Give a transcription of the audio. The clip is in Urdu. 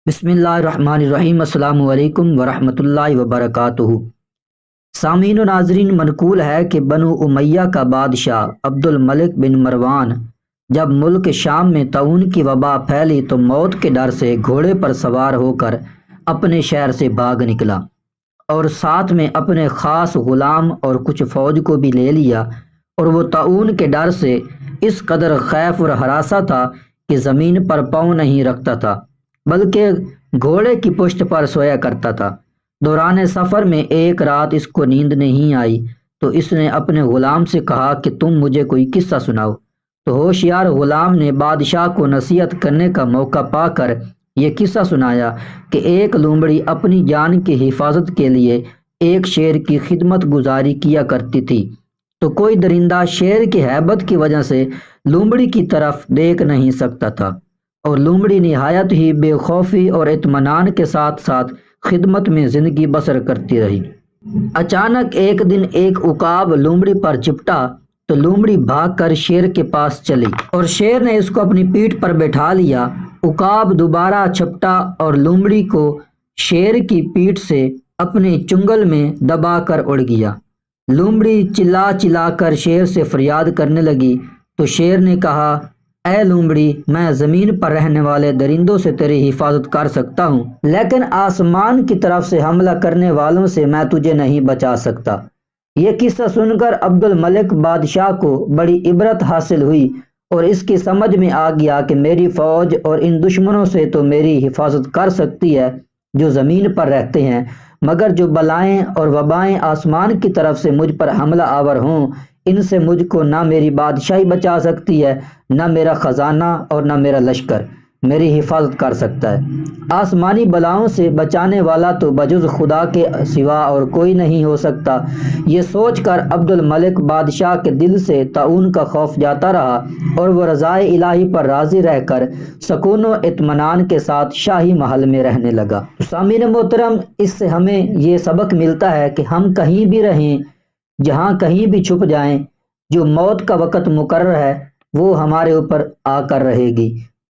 بسم اللہ الرحمن الرحیم۔ السلام علیکم ورحمۃ اللہ وبرکاتہ۔ سامعین و ناظرین، منقول ہے کہ بنو امیہ کا بادشاہ عبد الملک بن مروان جب ملک شام میں طاعون کی وبا پھیلی تو موت کے ڈر سے گھوڑے پر سوار ہو کر اپنے شہر سے بھاگ نکلا اور ساتھ میں اپنے خاص غلام اور کچھ فوج کو بھی لے لیا، اور وہ طاعون کے ڈر سے اس قدر خیف اور ہراساں تھا کہ زمین پر پاؤں نہیں رکھتا تھا بلکہ گھوڑے کی پشت پر سویا کرتا تھا۔ دوران سفر میں ایک رات اس کو نیند نہیں آئی تو اس نے اپنے غلام سے کہا کہ تم مجھے کوئی قصہ سناؤ۔ تو ہوشیار غلام نے بادشاہ کو نصیحت کرنے کا موقع پا کر یہ قصہ سنایا کہ ایک لومڑی اپنی جان کی حفاظت کے لیے ایک شیر کی خدمت گزاری کیا کرتی تھی، تو کوئی درندہ شیر کی ہیبت کی وجہ سے لومڑی کی طرف دیکھ نہیں سکتا تھا، اور لومڑی نہایت ہی بے خوفی اور اطمینان کے ساتھ ساتھ خدمت میں زندگی بسر کرتی رہی۔ اچانک ایک دن ایک عقاب لومڑی پر چپٹا تو لومڑی بھاگ کر شیر کے پاس چلی اور شیر نے اس کو اپنی پیٹھ پر بٹھا لیا۔ عقاب دوبارہ چھپٹا اور لومڑی کو شیر کی پیٹھ سے اپنے چنگل میں دبا کر اڑ گیا۔ لومڑی چلا چلا کر شیر سے فریاد کرنے لگی تو شیر نے کہا، اے لومڑی، میں زمین پر رہنے والے درندوں سے تیری حفاظت کر سکتا ہوں، لیکن آسمان کی طرف سے حملہ کرنے والوں سے میں تجھے نہیں بچا سکتا۔ یہ قصہ سن کر عبد الملک بادشاہ کو بڑی عبرت حاصل ہوئی اور اس کی سمجھ میں آ گیا کہ میری فوج اور ان دشمنوں سے تو میری حفاظت کر سکتی ہے جو زمین پر رہتے ہیں، مگر جو بلائیں اور وبائیں آسمان کی طرف سے مجھ پر حملہ آور ہوں، ان سے مجھ کو نہ میری بادشاہی بچا سکتی ہے، نہ میرا خزانہ اور نہ میرا لشکر میری حفاظت کر سکتا ہے۔ آسمانی بلاؤں سے بچانے والا تو بجز خدا کے سوا اور کوئی نہیں ہو سکتا۔ یہ سوچ کر عبد الملک بادشاہ کے دل سے طاعون کا خوف جاتا رہا اور وہ رضائے الہی پر راضی رہ کر سکون و اطمینان کے ساتھ شاہی محل میں رہنے لگا۔ سامعین محترم، اس سے ہمیں یہ سبق ملتا ہے کہ ہم کہیں بھی رہیں، جہاں کہیں بھی چھپ جائیں، جو موت کا وقت مقرر ہے وہ ہمارے اوپر آ کر رہے گی۔